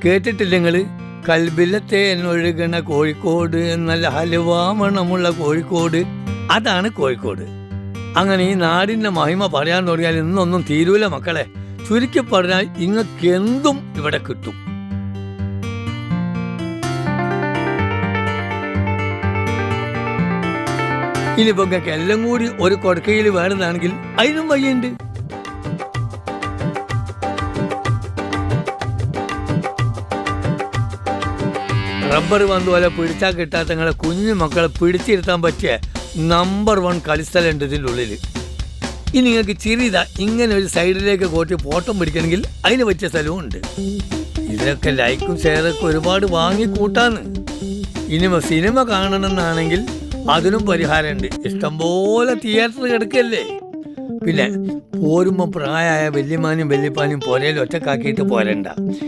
കേട്ടിട്ടില്ല നിങ്ങൾ? കൽബിലത്തെ എന്നൊഴുകണ കോഴിക്കോട്, നല്ല ഹലുവ മണമുള്ള കോഴിക്കോട്, അതാണ് കോഴിക്കോട്. അങ്ങനെ ഈ നാടിൻ്റെ മഹിമ പറയാൻ തുടങ്ങിയാൽ ഇന്നൊന്നും തീരൂല മക്കളെ. ചുരുക്കി പറഞ്ഞാൽ ഇങ്ങക്ക് എന്തും ഇവിടെ കിട്ടും. ഇനിയിപ്പോ ഇങ്ങക്ക് എല്ലാം കൂടി ഒരു കൊടുക്കയിൽ വേണമെന്നാണെങ്കിൽ അതിനും വഴിയുണ്ട്. റബ്ബർ പന്ത് പോലെ പിടിച്ചാൽ കിട്ടാത്ത നിങ്ങളെ കുഞ്ഞു മക്കളെ പിടിച്ചിരുത്താൻ പറ്റിയ നമ്പർ 1 കളിസ്ഥലമുണ്ട് ഇതിൻ്റെ ഉള്ളിൽ. ഇനി നിങ്ങൾക്ക് ചിരിതാ ഇങ്ങനെ ഒരു സൈഡിലേക്ക് കോട്ടി ഫോട്ടോ പിടിക്കണമെങ്കിൽ അതിന് പറ്റിയ സ്ഥലവും ഉണ്ട്. ഇതിനൊക്കെ ലൈക്കും ഷെയറൊക്കെ ഒരുപാട് വാങ്ങി കൂട്ടാന്ന്. ഇനി സിനിമ കാണണമെന്നാണെങ്കിൽ അതിനും പരിഹാരമുണ്ട്. ഇഷ്ടംപോലെ തിയേറ്റർ കിടക്കല്ലേ. പിന്നെ പോരുമ്പോൾ പ്രായമായ വല്യമാനും വല്യപ്പാനും പുരയിൽ ഒറ്റക്കാക്കിയിട്ട് പോരണ്ട.